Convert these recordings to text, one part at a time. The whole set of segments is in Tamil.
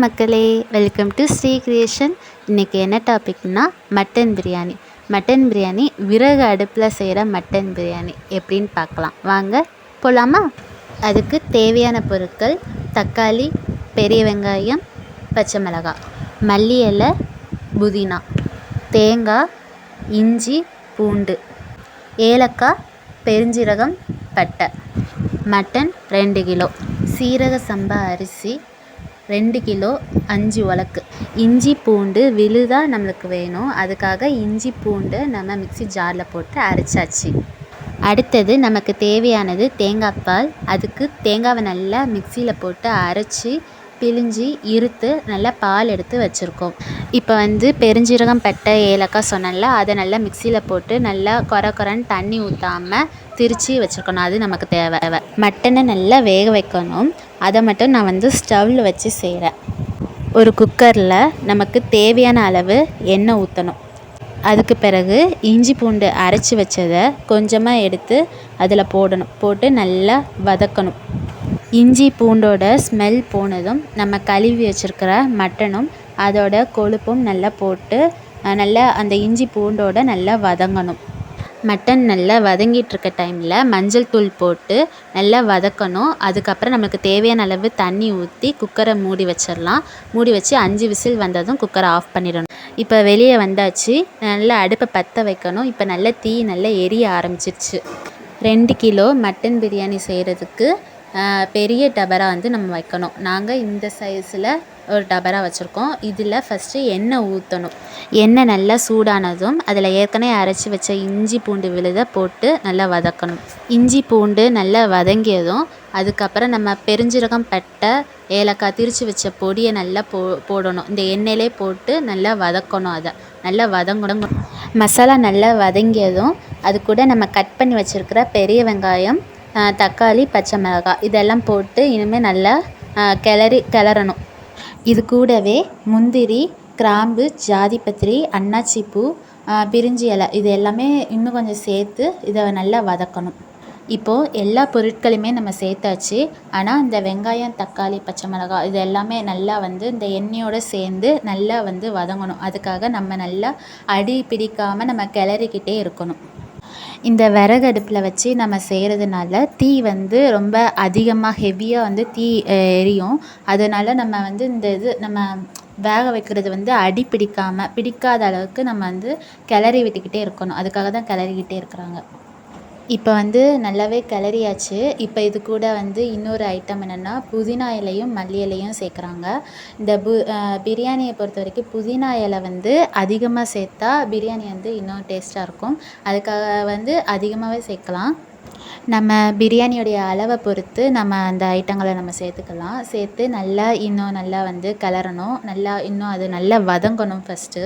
மக்களே, வெல்கம் டு ஸ்ரீ கிரியேஷன். இன்றைக்கி என்ன டாபிக்னா மட்டன் பிரியாணி. மட்டன் பிரியாணி விறகு அடுப்பில் செய்கிற மட்டன் பிரியாணி எப்படின்னு பார்க்கலாம். வாங்க போகலாமா? அதுக்கு தேவையான பொருட்கள்: தக்காளி, பெரிய வெங்காயம், பச்சை மிளகாய், மல்லி இலை, புதினா, தேங்காய், இஞ்சி, பூண்டு, ஏலக்காய், பெருஞ்சீரகம், பட்டை. மட்டன் 2 கிலோ, சீரக சம்பா அரிசி 2 கிலோ, 5 உலக்கு. இஞ்சி பூண்டு விழுதாக நம்மளுக்கு வேணும், அதுக்காக இஞ்சி பூண்டு நம்ம மிக்ஸி ஜாரில் போட்டு அரைச்சாச்சு. அடுத்தது நமக்கு தேவையானது தேங்காய் பால். அதுக்கு தேங்காவை நல்லா மிக்சியில் போட்டு அரைச்சி பிழிஞ்சி இருத்து நல்லா பால் எடுத்து வச்சுருக்கோம். இப்போ பெருஞ்சீரகம், பட்டை, ஏலக்காய் சொன்னேன்ல, அதை நல்லா மிக்சியில் போட்டு நல்லா கொரன்னு தண்ணி ஊற்றாமல் திரித்து வச்சுருக்கணும். அது நமக்கு தேவை. மட்டனை நல்லா வேக வைக்கணும். அதை மட்டும் நான் ஸ்டவ்வில் வச்சு செய்கிறேன். ஒரு குக்கரில் நமக்கு தேவையான அளவு எண்ணெய் ஊற்றணும். அதுக்கு பிறகு இஞ்சி பூண்டு அரைச்சி வச்சதை கொஞ்சமாக எடுத்து அதில் போடணும். போட்டு நல்லா வதக்கணும். இஞ்சி பூண்டோட ஸ்மெல் போனதும் நம்ம கழுவி வச்சுருக்கிற மட்டனும் அதோட கொழுப்பும் நல்லா போட்டு நல்லா அந்த இஞ்சி பூண்டோட நல்லா வதங்கணும். மட்டன் நல்லா வதங்கிட்டுருக்க டைமில் மஞ்சள் தூள் போட்டு நல்லா வதக்கணும். அதுக்கப்புறம் நமக்கு தேவையான அளவு தண்ணி ஊற்றி குக்கரை மூடி வச்சிடலாம். மூடி வச்சு 5 விசில் வந்ததும் குக்கரை ஆஃப் பண்ணிடணும். இப்போ வெளியே வந்தாச்சு. நல்லா அடுப்பை பற்ற வைக்கணும். இப்போ நல்லா தீ நல்லா எரிய ஆரம்பிச்சிருச்சு. 2 கிலோ மட்டன் பிரியாணி செய்கிறதுக்கு பெரிய டபரா நம்ம வைக்கணும். நாங்கள் இந்த சைஸில் ஒரு டபரா வச்சுருக்கோம். இதில் ஃபஸ்ட்டு எண்ணெய் ஊற்றணும். எண்ணெய் நல்லா சூடானதும் அதில் ஏற்கனவே அரைச்சி வச்ச இஞ்சி பூண்டு விழுதை போட்டு நல்லா வதக்கணும். இஞ்சி பூண்டு நல்லா வதங்கியதும் அதுக்கப்புறம் நம்ம பெருஞ்சீரகம், பட்டை, ஏலக்காய் திரித்து வச்ச பொடியை நல்லா போடணும். இந்த எண்ணெயிலே போட்டு நல்லா வதக்கணும். அதை நல்லா வதங்கணும். மசாலா நல்லா வதங்கியதும் அது கூட நம்ம கட் பண்ணி வச்சுருக்கிற பெரிய வெங்காயம், தக்காளி, பச்சை மிளகாய் இதெல்லாம் போட்டு இனிமேல் நல்லா கிளறணும். இது கூடவே முந்திரி, கிராம்பு, ஜாதிபத்திரி, அன்னாச்சிப்பூ, பிரிஞ்சி இலை இது எல்லாமே இன்னும் கொஞ்சம் சேர்த்து இதை நல்லா வதக்கணும். இப்போது எல்லா பொருட்களையுமே நம்ம சேர்த்தாச்சு. ஆனால் இந்த வெங்காயம், தக்காளி, பச்சை மிளகாய் இது எல்லாமே நல்லா இந்த எண்ணெயோடு சேர்ந்து நல்லா வதங்கணும். அதுக்காக நம்ம நல்லா அடி பிடிக்காமல் நம்ம கிளறிக்கிட்டே இருக்கணும். இந்த விறகு அடுப்பில் வச்சு நம்ம செய்கிறதுனால தீ ரொம்ப அதிகமாக ஹெவியாக தீ எரியும். அதனால் நம்ம இந்த நம்ம வேக வைக்கிறது அடி பிடிக்காத அளவுக்கு நம்ம கிளறி விட்டுக்கிட்டே இருக்கணும். அதுக்காக தான் கிளறிக்கிட்டே இருக்கிறாங்க. இப்போ நல்லாவே கிளறியாச்சு. இப்போ இது கூட இன்னொரு ஐட்டம் என்னென்னா புதினா இலையும் மல்லி இலையும் சேர்க்குறாங்க. இந்த பிரியாணியை பொறுத்த வரைக்கும் புதினா இலை அதிகமாக சேர்த்தா பிரியாணி இன்னும் டேஸ்ட்டாக இருக்கும். அதுக்காக அதிகமாகவே சேர்க்கலாம். நம்ம பிரியாணியோடைய அளவை பொறுத்து நம்ம அந்த ஐட்டங்களை நம்ம சேர்த்துக்கலாம். சேர்த்து நல்லா இன்னும் நல்லா கிளறணும். நல்லா இன்னும் அது நல்லா வதங்கணும் ஃபஸ்ட்டு.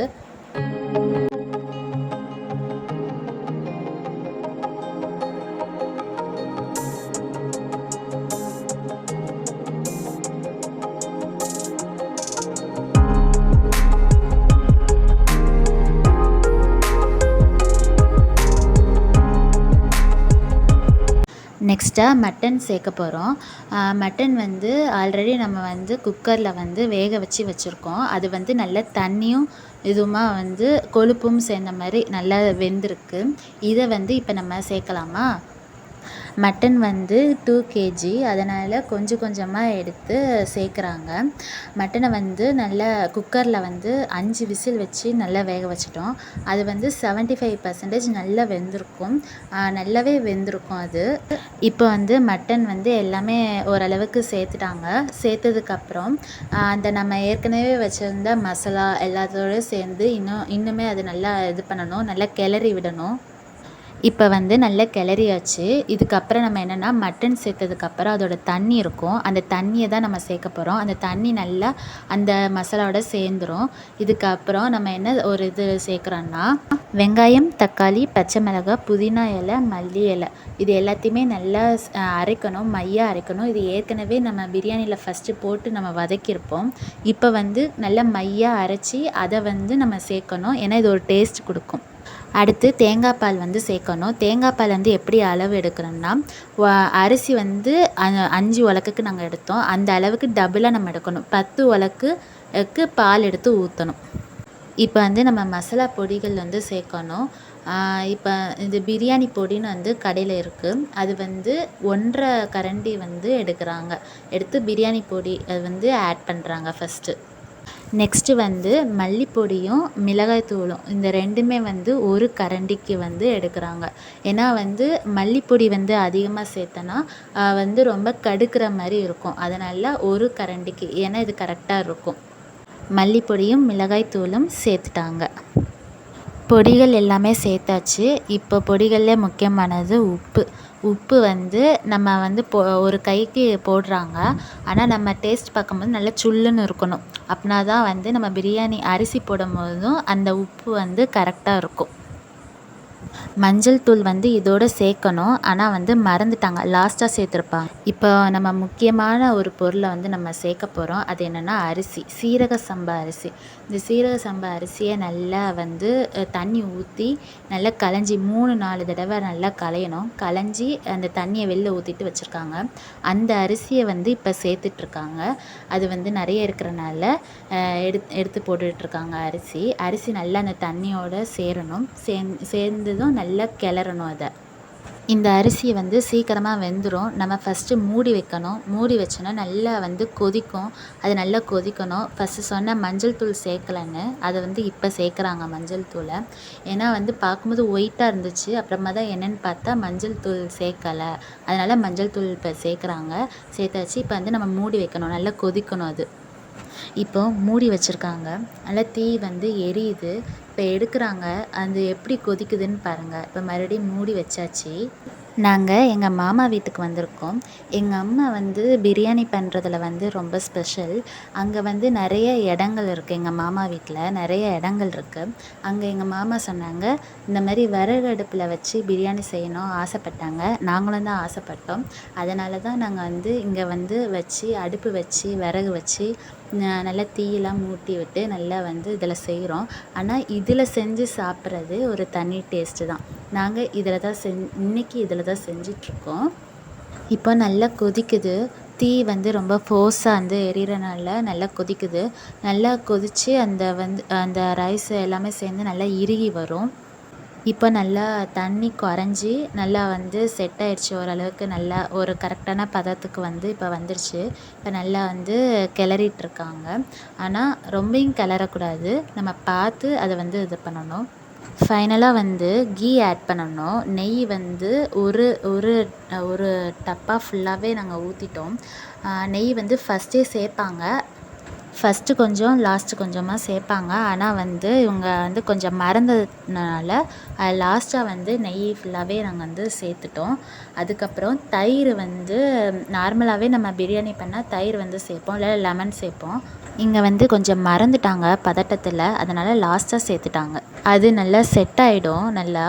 நெக்ஸ்ட்டாக மட்டன் சேர்க்க போகிறோம். மட்டன் ஆல்ரெடி நம்ம குக்கரில் வேக வச்சுருக்கோம். அது நல்ல தண்ணியும் இதுவுமா கொழுப்பும் சேர்ந்த மாதிரி நல்லா வெந்திருக்கு. இதை இப்போ நம்ம சேர்க்கலாமா? மட்டன் 2 kg, அதனால் கொஞ்சம் கொஞ்சமாக எடுத்து சேர்க்குறாங்க. மட்டனை நல்லா குக்கரில் 5 விசில் வச்சு நல்லா வேக வச்சிட்டோம். அது 75% நல்லா வெந்திருக்கும். நல்லாவே வெந்திருக்கும் அது. இப்போ மட்டன் எல்லாமே ஓரளவுக்கு சேர்த்துட்டாங்க. சேர்த்ததுக்கப்புறம் அந்த நம்ம ஏற்கனவே வச்சுருந்த மசாலா எல்லாத்தோடு சேர்ந்து இன்னுமே அது நல்லா இது பண்ணணும். நல்லா கிளறி விடணும். இப்போ நல்லா கிளறியாச்சு. இதுக்கப்புறம் நம்ம என்னென்னா மட்டன் சேர்த்ததுக்கப்புறம் அதோட தண்ணி இருக்கும். அந்த தண்ணியை தான் நம்ம சேர்க்க போகிறோம். அந்த தண்ணி நல்லா அந்த மசாலாவோட சேர்ந்துடும். இதுக்கப்புறம் நம்ம என்ன ஒரு இது சேர்க்குறோன்னா வெங்காயம், தக்காளி, பச்சை மிளகாய், புதினா இலை, மல்லி இலை இது எல்லாத்தையுமே நல்லா அரைக்கணும். மையாக அரைக்கணும். இது ஏற்கனவே நம்ம பிரியாணியில் ஃபஸ்ட்டு போட்டு நம்ம வதக்கியிருப்போம். இப்போ நல்லா மையாக அரைச்சி அதை நம்ம சேர்க்கணும். ஏன்னா இது ஒரு டேஸ்ட் கொடுக்கும். அடுத்து தேங்காய் பால் வந்து சேர்க்கணும். தேங்காய் பால் வந்து எப்படி அளவு எடுக்கணும்னா, அரிசி வந்து 5 உலக்குக்கு நாங்கள் எடுத்தோம். அந்த அளவுக்கு டபுளாக நம்ம எடுக்கணும். 10 உலக்குக்கு பால் எடுத்து ஊற்றணும். இப்போ வந்து நம்ம மசாலா பொடிகள் வந்து சேர்க்கணும். இப்போ இது பிரியாணி பொடின்னு வந்து கடையில் இருக்குது. அது வந்து 1 1/2 கரண்டி வந்து எடுக்கிறாங்க. எடுத்து பிரியாணி பொடி அது வந்து ஆட் பண்ணுறாங்க ஃபஸ்ட்டு. நெக்ஸ்ட்டு வந்து மல்லிப்பொடியும் மிளகாய் தூளும் இந்த 2மே வந்து 1 கரண்டிக்கு வந்து எடுக்கிறாங்க. ஏன்னா வந்து மல்லிப்பொடி வந்து அதிகமாக சேர்த்தனா வந்து ரொம்ப கடுக்கிற மாதிரி இருக்கும். அதனால் 1 கரண்டிக்கு, ஏன்னா இது கரெக்டாக இருக்கும். மல்லிப்பொடியும் மிளகாய் தூளும் சேர்த்துட்டாங்க. பொடிகள் எல்லாமே சேர்த்தாச்சு. இப்போ பொடிகளில் முக்கியமானது உப்பு. உப்பு வந்து நம்ம வந்து ஒரு கைக்கு போடுறாங்க. ஆனால் நம்ம டேஸ்ட் பார்க்கும்போது நல்லா சுள்ளுன்னு இருக்கணும். அப்படின்னா தான் வந்து நம்ம பிரியாணி அரிசி போடும்போதும் அந்த உப்பு வந்து கரெக்டாக இருக்கும். மஞ்சள் தூள் வந்து இதோடு சேர்க்கணும். ஆனால் வந்து மறந்துட்டாங்க, லாஸ்ட்டாக சேர்த்துருப்பாங்க. இப்போ நம்ம முக்கியமான ஒரு பொருளை வந்து நம்ம சேர்க்க போகிறோம். அது என்னென்னா அரிசி, சீரக சம்பா அரிசி. இந்த சீரக சம்பா அரிசியை நல்லா வந்து தண்ணி ஊற்றி நல்லா களைஞ்சி 3 4 தடவை நல்லா களையணும். களைஞ்சி அந்த தண்ணியை வெளில ஊற்றிட்டு வச்சுருக்காங்க. அந்த அரிசியை வந்து இப்போ சேர்த்துட்ருக்காங்க. அது வந்து நிறைய இருக்கிறனால எடுத்து போட்டுட்ருக்காங்க அரிசி. அரிசி நல்லா அந்த தண்ணியோடு சேரணும். சேர்ந்ததும் நல்லா கிளறணும் அதை. இந்த அரிசி வந்து சீக்கிரமாக வெந்துடும். நம்ம ஃபஸ்ட்டு மூடி வைக்கணும். மூடி வச்சோன்னா நல்லா வந்து கொதிக்கும். அது நல்லா கொதிக்கணும். ஃபஸ்ட்டு சொன்ன மஞ்சள் தூள் சேர்க்கலன்னு, அதை வந்து இப்போ சேர்க்குறாங்க மஞ்சள் தூளை. ஏன்னா வந்து பார்க்கும்போது ஒயிட்டாக இருந்துச்சு. அப்புறமா தான் என்னென்னு பார்த்தா மஞ்சள் தூள் சேர்க்கலை. அதனால் மஞ்சள் தூள் இப்போ சேர்க்குறாங்க. சேர்த்தாச்சு. இப்போ வந்து நம்ம மூடி வைக்கணும். நல்லா கொதிக்கணும் அது. இப்போ மூடி வச்சுருக்காங்க. நல்லா தீ வந்து எரியுது. இப்போ எடுக்கிறாங்க. அது எப்படி கொதிக்குதுன்னு பாருங்கள். இப்போ மறுபடியும் மூடி வச்சாச்சு. நாங்கள் எங்கள் மாமா வீட்டுக்கு வந்திருக்கோம். எங்கள் அம்மா வந்து பிரியாணி பண்ணுறதுல வந்து ரொம்ப ஸ்பெஷல். அங்கே வந்து நிறைய இடங்கள் இருக்குது. எங்கள் மாமா வீட்டில் நிறைய இடங்கள் இருக்குது. அங்கே எங்கள் மாமா சொன்னாங்க, இந்த மாதிரி விறகு அடுப்பில் வச்சு பிரியாணி செய்யணும் ஆசைப்பட்டாங்க. நாங்களும் தான் ஆசைப்பட்டோம். அதனால தான் நாங்கள் வந்து இங்கே வந்து வச்சு அடுப்பு வச்சு விறகு வச்சு நல்லா தீயெல்லாம் மூட்டி விட்டு நல்லா வந்து இதில் செய்கிறோம். ஆனால் இதில் செஞ்சு சாப்பிட்றது ஒரு தனி டேஸ்ட்டு தான். நாங்கள் இதில் தான் இன்றைக்கி இதில் தான் செஞ்சிட்ருக்கோம். இப்போ நல்லா கொதிக்குது. தீ வந்து ரொம்ப ஃபோர்ஸாக வந்து எரியறனால நல்லா கொதிக்குது. நல்லா கொதித்து அந்த ரைஸ் எல்லாமே சேர்ந்து நல்லா இறுகி வரும். இப்போ நல்லா தண்ணி குறைஞ்சி நல்லா வந்து செட் ஆகிடுச்சி. ஓரளவுக்கு நல்லா ஒரு கரெக்டான பதத்துக்கு வந்து இப்போ வந்துருச்சு. இப்போ நல்லா வந்து கிளறிட்ருக்காங்க. ஆனால் ரொம்பவும் கிளறக்கூடாது. நம்ம பார்த்து அதை வந்து இது பண்ணணும். ஃபைனலாக வந்து கீ ஆட் பண்ணணும். நெய் வந்து ஒரு ஒரு ஒரு டப்பா ஃபுல்லாகவே நாங்கள் ஊற்றிட்டோம். நெய் வந்து ஃபஸ்ட்டே சேர்ப்பாங்க. ஃபஸ்ட்டு கொஞ்சம் லாஸ்ட்டு கொஞ்சமாக சேர்ப்பாங்க. ஆனால் வந்து இவங்க வந்து கொஞ்சம் மறந்ததுனால லாஸ்ட்டாக வந்து நெய் ஃபுல்லாகவே நாங்கள் வந்து சேர்த்துட்டோம். அதுக்கப்புறம் தயிர் வந்து நார்மலாகவே நம்ம பிரியாணி பண்ணால் தயிர் வந்து சேர்ப்போம், இல்லை லெமன் சேர்ப்போம். இங்கே வந்து கொஞ்சம் மறந்துட்டாங்க பதட்டத்தில். அதனால் லாஸ்ட்டாக சேர்த்துட்டாங்க. அது நல்லா செட் ஆகிடும் நல்லா.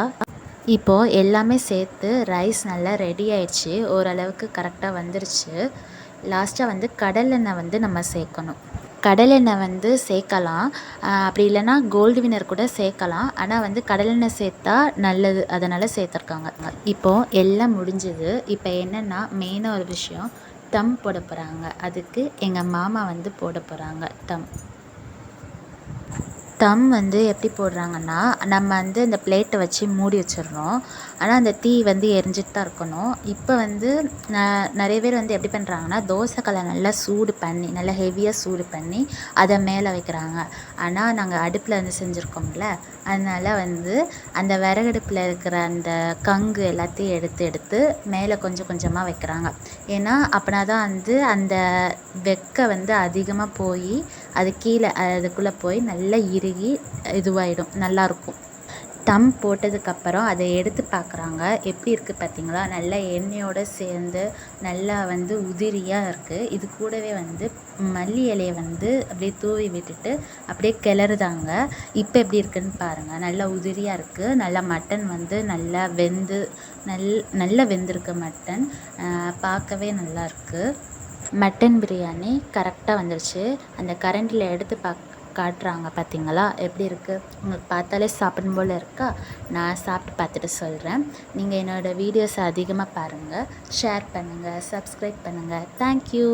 இப்போது எல்லாமே சேர்த்து ரைஸ் நல்லா ரெடி ஆயிடுச்சு. ஓரளவுக்கு கரெக்டாக வந்துருச்சு. லாஸ்ட்டாக வந்து கடலெண்ணெய் வந்து நம்ம சேர்க்கணும். கடலெண்ணெய் வந்து சேர்க்கலாம். அப்படி இல்லைன்னா கோல்டு வினர் கூட சேர்க்கலாம். ஆனால் வந்து கடலெண்ணெய் சேர்த்தா நல்லது, அதனால் சேர்த்துருக்காங்க. இப்போது எல்லாம் முடிஞ்சுது. இப்போ என்னென்னா மெயினாக ஒரு விஷயம், தம் போட போகிறாங்க. அதுக்கு எங்கள் மாமா வந்து போட போகிறாங்க தம் வந்து எப்படி போடுறாங்கன்னா, நம்ம வந்து இந்த பிளேட்டை வச்சு மூடி வச்சிடுறோம். ஆனால் அந்த தீ வந்து எரிஞ்சிட்டு தான் இருக்கணும். இப்போ வந்து நிறைய பேர் வந்து எப்படி பண்ணுறாங்கன்னா, தோசைக்கல்லை நல்லா சூடு பண்ணி நல்லா ஹெவியாக சூடு பண்ணி அதை மேலே வைக்கிறாங்க. ஆனால் நாங்கள் அடுப்பில் வந்து செஞ்சுருக்கோம்ல, அதனால் வந்து அந்த விறகடுப்பில் இருக்கிற அந்த கங்கு எல்லாத்தையும் எடுத்து மேலே கொஞ்சம் கொஞ்சமாக வைக்கிறாங்க. ஏன்னா அப்படின்னா தான் வந்து அந்த வெக்கை வந்து அதிகமாக போய் அது கீழே அதுக்குள்ளே போய் நல்லா இறுகி இதுவாகிடும், நல்லாயிருக்கும். தம் போட்டதுக்கப்புறம் அதை எடுத்து பார்க்குறாங்க. எப்படி இருக்குது பார்த்தீங்களா? நல்லா எண்ணெயோடு சேர்ந்து நல்லா வந்து உதிரியாக இருக்குது. இது கூடவே வந்து மல்லி இலையை வந்து அப்படியே தூவி விட்டுட்டு அப்படியே கிளறுதாங்க. இப்போ எப்படி இருக்குதுன்னு பாருங்கள். நல்லா உதிரியாக இருக்குது. நல்லா மட்டன் வந்து நல்லா வெந்து நல்லா வெந்திருக்கு மட்டன். பார்க்கவே நல்லாயிருக்கு. மட்டன் பிரியாணி கரெக்டாக வந்துருச்சு. அந்த கரண்டியில் எடுத்து காட்டுறாங்க பார்த்தீங்களா, எப்படி இருக்குது? உங்களுக்கு பார்த்தாலே சாப்பிடணும் போல் இருக்கா? நான் சாப்பிட்டு பார்த்துட்டு சொல்கிறேன். நீங்கள் என்னோடய வீடியோஸை அதிகமாக பாருங்கள், ஷேர் பண்ணுங்கள், சப்ஸ்கிரைப் பண்ணுங்கள். தேங்க்யூ.